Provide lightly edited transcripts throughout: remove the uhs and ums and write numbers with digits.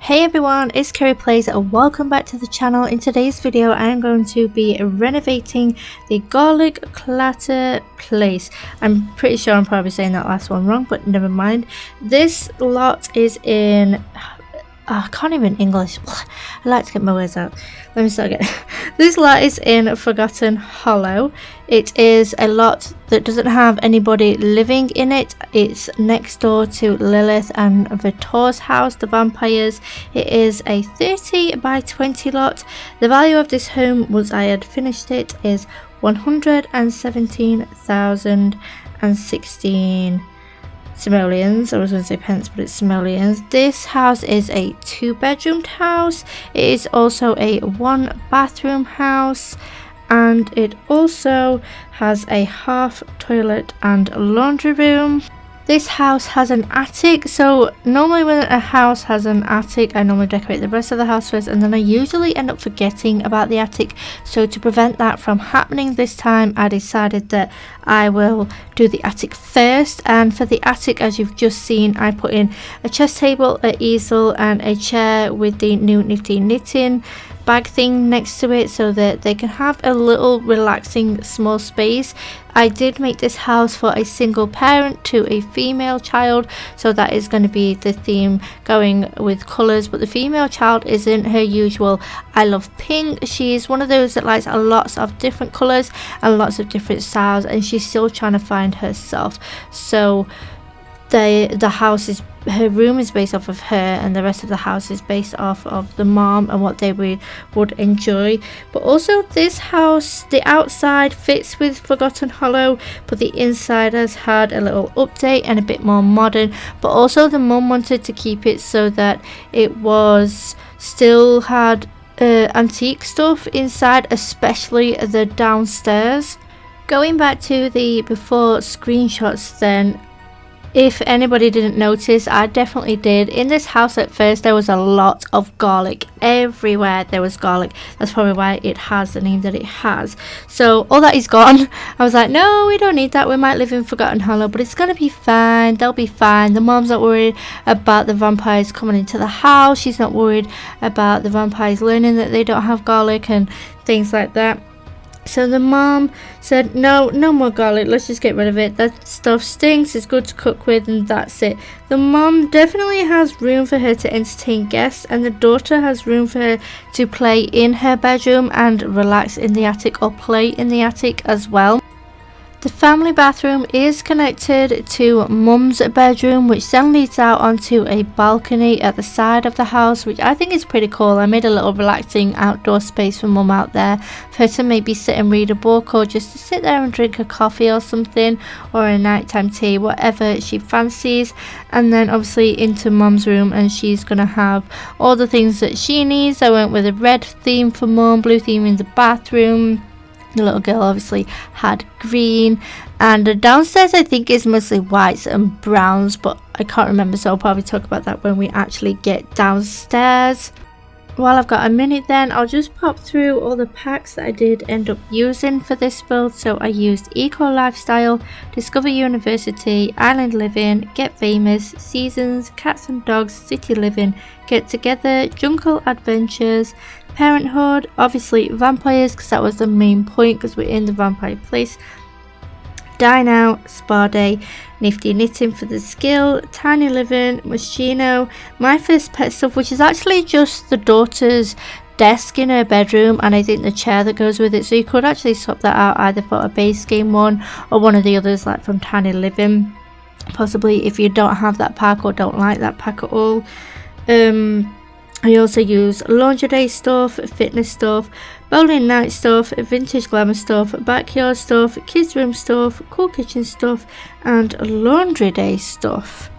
Hey everyone, it's KerryPlays and welcome back to the channel. In today's video I am going to be renovating the garlic Clauter place. I'm pretty sure I'm probably saying that last one wrong, but never mind. This lot is in I can't even English. I like to get my words out. Let me start again. This lot is in Forgotten Hollow. It is a lot that doesn't have anybody living in it. It's next door to Lilith and Vitor's house, the vampires. It is a 30 by 20 lot. The value of this home, once I had finished it, is 117,016 simoleons. I was going to say pence, but it's simoleons. This house is a 2-bedroomed house. It is also a 1-bathroom house, and it also has a half toilet and laundry room. This house has an attic, so normally when a house has an attic I normally decorate the rest of the house first, and then I usually end up forgetting about the attic. So to prevent that from happening this time, I decided that I will do the attic first. And for the attic, as you've just seen, I put in a chest table, an easel and a chair with the new nifty knitting bag thing next to it so that they can have a little relaxing small space. I did make this house for a single parent to a female child, so that is going to be the theme going with colours, but the female child isn't her usual I love pink. She's one of those that likes a lots of different colours and lots of different styles, and she's still trying to find herself. So the house is, her room is based off of her, and the rest of the house is based off of the mom and what they would enjoy. But also this house, the outside fits with Forgotten Hollow, but the inside has had a little update and a bit more modern. But also the mum wanted to keep it so that it was still had antique stuff inside, especially the downstairs. Going back to the before screenshots then, if anybody didn't notice, I definitely did. In this house at first there was a lot of garlic. Everywhere there was garlic. That's probably why it has the name that it has. So all that is gone. I was like, no, we don't need that. We might live in Forgotten Hollow, but it's going to be fine. They'll be fine. The mom's not worried about the vampires coming into the house. She's not worried about the vampires learning that they don't have garlic and things like that. So the mom said, no more garlic, let's just get rid of it. That stuff stinks, it's good to cook with, and that's it. The mom definitely has room for her to entertain guests, and the daughter has room for her to play in her bedroom and relax in the attic or play in the attic as well. The family bathroom is connected to mum's bedroom, which then leads out onto a balcony at the side of the house, which I think is pretty cool. I made a little relaxing outdoor space for mum out there for her to maybe sit and read a book, or just to sit there and drink a coffee or something, or a nighttime tea, whatever she fancies. And then obviously into mum's room, and she's gonna have all the things that she needs. I went with a red theme for mum, blue theme in the bathroom. The little girl obviously had green, and downstairs I think is mostly whites and browns, but I can't remember, so I'll probably talk about that when we actually get downstairs. While I've got a minute then, I'll just pop through all the packs that I did end up using for this build. So I used Eco Lifestyle, Discover University, Island Living, Get Famous, Seasons, Cats and Dogs, City Living, Get Together, Jungle Adventures, Parenthood, obviously Vampires because that was the main point because we're in the vampire place, Dine Out, Spa Day, Nifty Knitting for the skill, Tiny Living, Moschino, My First Pet Stuff, which is actually just the daughter's desk in her bedroom, and I think the chair that goes with it, so you could actually swap that out either for a base game one or one of the others like from Tiny Living, possibly if you don't have that pack or don't like that pack at all. I also use laundry day stuff, fitness stuff, bowling night stuff, vintage glamour stuff, backyard stuff, kids room stuff, cool kitchen stuff, and laundry day stuff.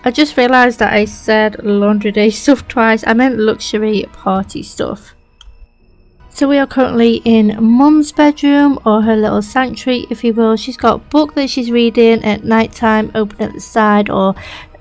I just realised that I said laundry day stuff twice. I meant luxury party stuff. So we are currently in mum's bedroom, or her little sanctuary if you will. She's got a book that she's reading at night time open at the side, or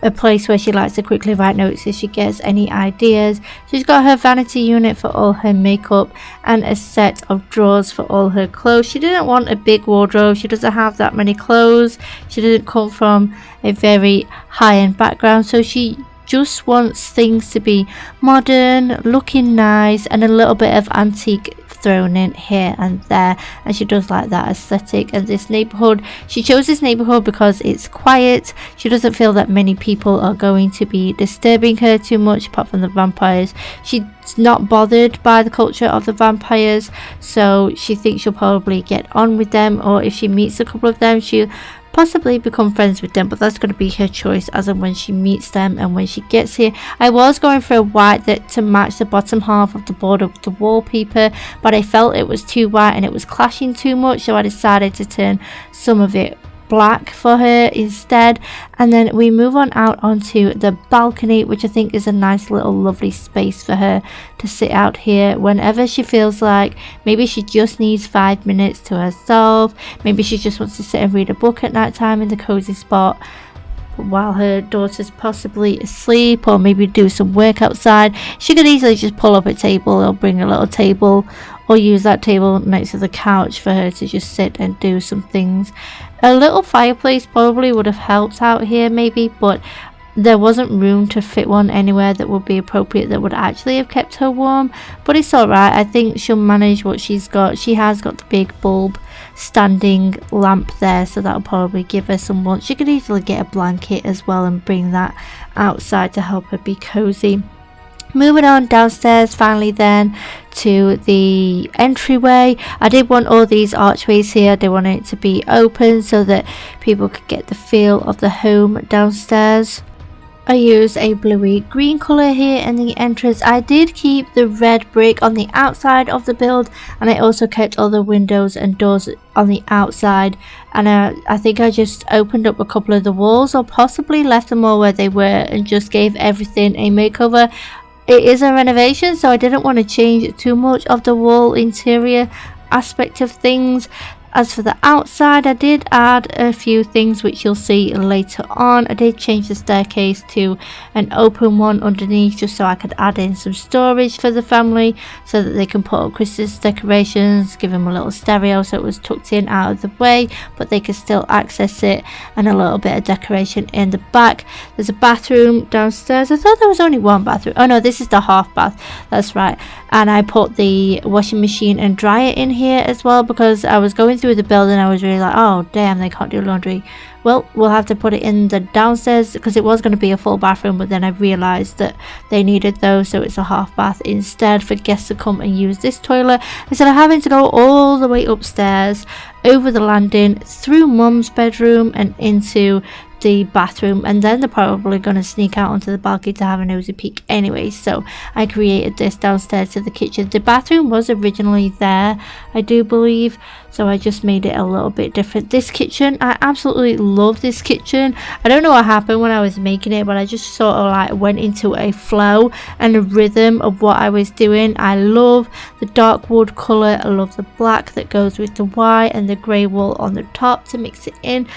a place where she likes to quickly write notes if she gets any ideas. She's got her vanity unit for all her makeup and a set of drawers for all her clothes. She didn't want a big wardrobe. She doesn't have that many clothes. She didn't come from a very high-end background, so she just wants things to be modern, looking nice, and a little bit of antique thrown in here and there, and she does like that aesthetic. And this neighborhood, she chose this neighborhood because it's quiet. She doesn't feel that many people are going to be disturbing her too much apart from the vampires. She's not bothered by the culture of the vampires, so she thinks she'll probably get on with them, or if she meets a couple of them, she'll possibly become friends with them, but that's going to be her choice as and when she meets them and when she gets here. I was going for a white that to match the bottom half of the border with the wallpaper, but I felt it was too white and it was clashing too much, so I decided to turn some of it black for her instead. And then we move on out onto the balcony, which I think is a nice little lovely space for her to sit out here whenever she feels like maybe she just needs 5 minutes to herself. Maybe she just wants to sit and read a book at night time in the cozy spot while her daughter's possibly asleep, or maybe do some work outside. She could easily just pull up a table or bring a little table, or use that table next to the couch for her to just sit and do some things. A little fireplace probably would have helped out here maybe, but there wasn't room to fit one anywhere that would be appropriate that would actually have kept her warm. But it's alright, I think she'll manage what she's got. She has got the big bulb standing lamp there, so that'll probably give her some warmth. She could easily get a blanket as well and bring that outside to help her be cozy. Moving on downstairs finally then to the entryway. I did want all these archways here. I did want it to be open so that people could get the feel of the home downstairs. I used a bluey green colour here in the entrance. I did keep the red brick on the outside of the build, and I also kept all the windows and doors on the outside, and I think I just opened up a couple of the walls, or possibly left them all where they were and just gave everything a makeover. It is a renovation, so I didn't want to change too much of the wall interior aspect of things. As for the outside, I did add a few things which you'll see later on. I did change the staircase to an open one underneath, just so I could add in some storage for the family so that they can put up Christmas decorations, give them a little stereo so it was tucked in out of the way, but they could still access it, and a little bit of decoration in the back. There's a bathroom downstairs. I thought there was only one bathroom. Oh no, this is the half bath. That's right. And I put the washing machine and dryer in here as well, because I was going through the building, I was really like, oh damn, they can't do laundry. Well, we'll have to put it in the downstairs, because it was going to be a full bathroom, but then I realized that they needed those, so it's a half bath instead for guests to come and use this toilet instead of having to go all the way upstairs, over the landing, through mum's bedroom and into the bathroom, and then they're probably going to sneak out onto the balcony to have a nosy peek anyway. So I created this downstairs to the kitchen. The bathroom was originally there, I do believe, so I just made it a little bit different. This kitchen, I absolutely love this kitchen. I don't know what happened when I was making it, but I just sort of like went into a flow and a rhythm of what I was doing. I love the dark wood colour. I love the black that goes with the white and the grey wool on the top to mix it in.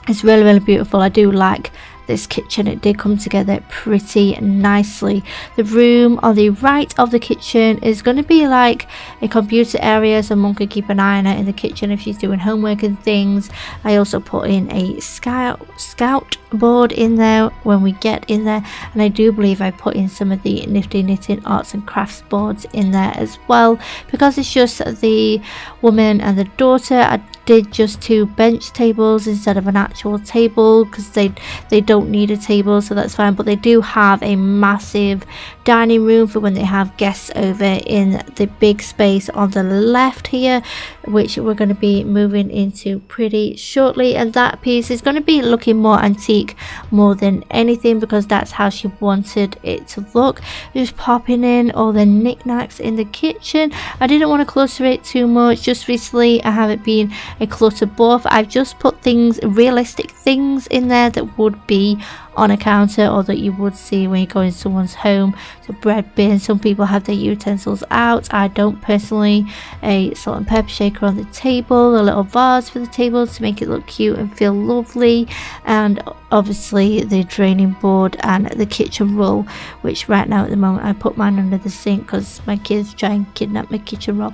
It's really, really beautiful. I do like this kitchen. It did come together pretty nicely. The room on the right of the kitchen is going to be like a computer area, so mum could keep an eye on her in the kitchen if she's doing homework and things. I also put in a scout board in there when we get in there, and I do believe I put in some of the nifty knitting arts and crafts boards in there as well, because it's just the woman and the daughter. I did just 2 bench tables instead of an actual table, because they don't need a table, so that's fine. But they do have a massive dining room for when they have guests over in the big space on the left here, which we're going to be moving into pretty shortly, and that piece is going to be looking more antique more than anything, because that's how she wanted it to look. Just popping in all the knickknacks in the kitchen. I didn't want to clutter it too much. Just recently I haven't been a clutter buff. I've just put things, realistic things in there that would be on a counter, or that you would see when you go in someone's home. So bread bin, some people have their utensils out. I don't personally. A salt and pepper shaker on the table, a little vase for the table to make it look cute and feel lovely, and obviously the draining board and the kitchen roll, which right now at the moment I put mine under the sink because my kids try and kidnap my kitchen roll.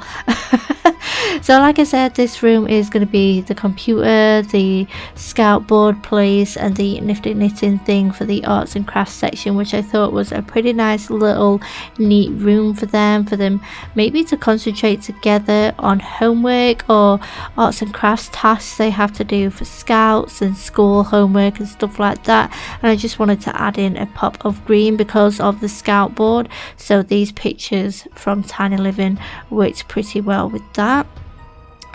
So like I said, this room is going to be the computer, the scout board place, and the nifty knitting thing for the arts and crafts section, which I thought was a pretty nice little neat room for them maybe to concentrate together on homework or arts and crafts tasks they have to do for scouts and school homework and stuff like that. And I just wanted to add in a pop of green because of the scout board, so these pictures from Tiny Living worked pretty well with that.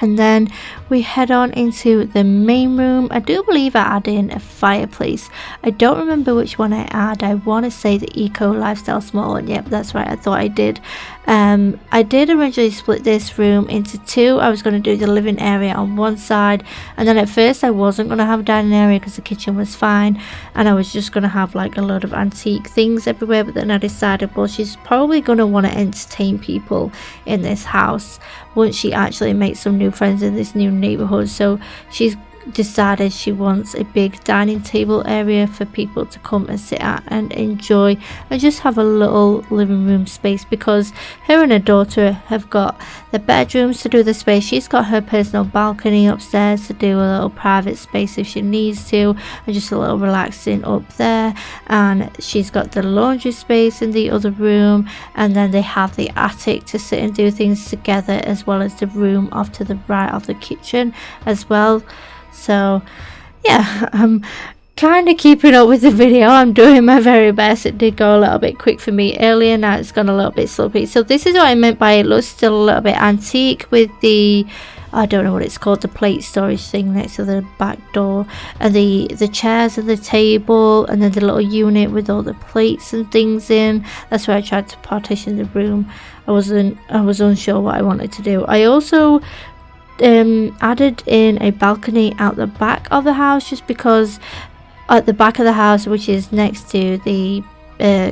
And then we head on into the main room. I do believe I add in a fireplace. I don't remember which one I add. I want to say the Eco Lifestyle small one. Yep, that's right, I thought I did. I did originally split this room into two. I was going to do the living area on one side, and then at first I wasn't going to have a dining area because the kitchen was fine, and I was just going to have like a lot of antique things everywhere. But then I decided, well, she's probably going to want to entertain people in this house once she actually makes some new friends in this new neighborhood. So she's decided she wants a big dining table area for people to come and sit at and enjoy and just have a little living room space, because her and her daughter have got the bedrooms to do the space. She's got her personal balcony upstairs to do a little private space if she needs to, and just a little relaxing up there, and she's got the laundry space in the other room, and then they have the attic to sit and do things together, as well as the room off to the right of the kitchen as well. So yeah, I'm kind of keeping up with the video. I'm doing my very best. It did go a little bit quick for me earlier, now it's gone a little bit sloppy. So this is what I meant by it looks still a little bit antique with the, I don't know what it's called, the plate storage thing next to the back door, and the chairs and the table, and then the little unit with all the plates and things in. That's where I tried to partition the room. I was unsure what I wanted to do. I also added in a balcony out the back of the house, just because at the back of the house, which is next to the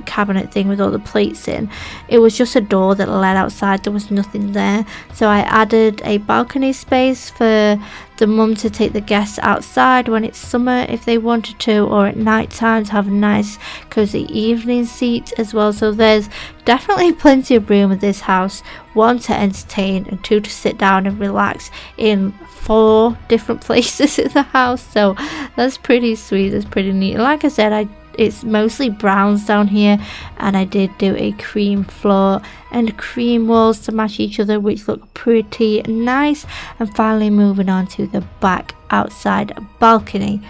cabinet thing with all the plates in, it was just a door that led outside. There was nothing there, so I added a balcony space for the mum to take the guests outside when it's summer if they wanted to, or at night time to have a nice cozy evening seat as well. So there's definitely plenty of room in this house, one to entertain and two to sit down and relax in 4 different places in the house. So that's pretty sweet, that's pretty neat. And like I said, it's mostly browns down here, and I did do a cream floor and cream walls to match each other, which look pretty nice. And finally moving on to the back outside balcony.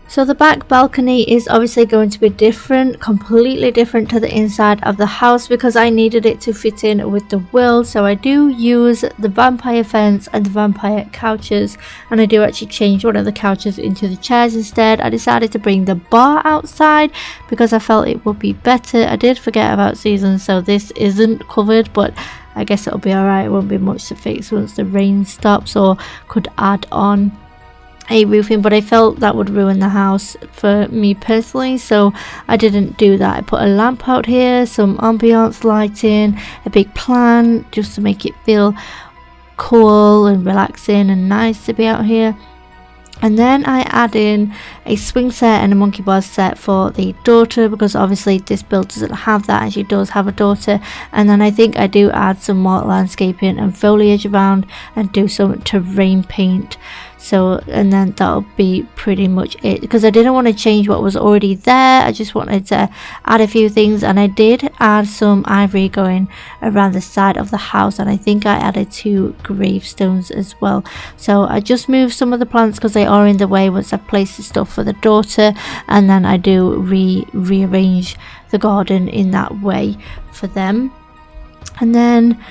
So the back balcony is obviously going to be different, completely different to the inside of the house, because I needed it to fit in with the world. So I do use the vampire fence and the vampire couches, and I do actually change one of the couches into the chairs instead. I decided to bring the bar outside because I felt it would be better. I did forget about seasons, so this isn't covered, but I guess it'll be alright. It won't be much to fix once the rain stops, or could add on a roofing, but I felt that would ruin the house for me personally, so I didn't do that. I put a lamp out here, some ambiance lighting, a big plant just to make it feel cool and relaxing and nice to be out here. And then I add in a swing set and a monkey bars set for the daughter, because obviously this build doesn't have that and she does have a daughter. And then I think I do add some more landscaping and foliage around and do some terrain paint. So, and then that'll be pretty much it, because I didn't want to change what was already there. I just wanted to add a few things, and I did add some ivory going around the side of the house, and I think I added 2 gravestones as well. So I just moved some of the plants because they are in the way once I've placed the stuff for the daughter, and then I do rearrange the garden in that way for them. And then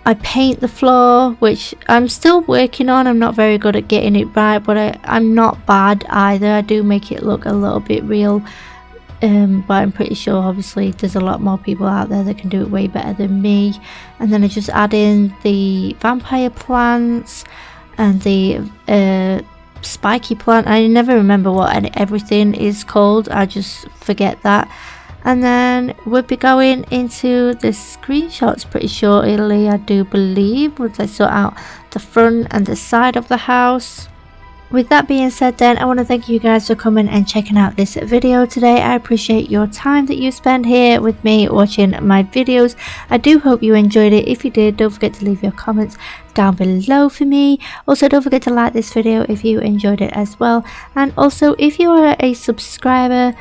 I paint the floor, which I'm still working on. I'm not very good at getting it right, but I'm not bad either. I do make it look a little bit real, but I'm pretty sure obviously there's a lot more people out there that can do it way better than me. And then I just add in the vampire plants and the spiky plant. I never remember what everything is called, I just forget that. And then we'll be going into the screenshots pretty shortly, I do believe, once I sort out the front and the side of the house. With that being said then, I want to thank you guys for coming and checking out this video today. I appreciate your time that you spend here with me watching my videos. I do hope you enjoyed it. If you did, don't forget to leave your comments down below for me. Also, don't forget to like this video if you enjoyed it as well. And also, if you are a subscriber,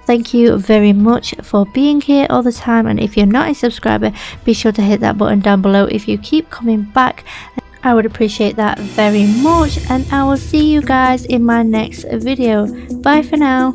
thank you very much for being here all the time. And if you're not a subscriber, be sure to hit that button down below if you keep coming back. I would appreciate that very much, and I will see you guys in my next video. Bye for now.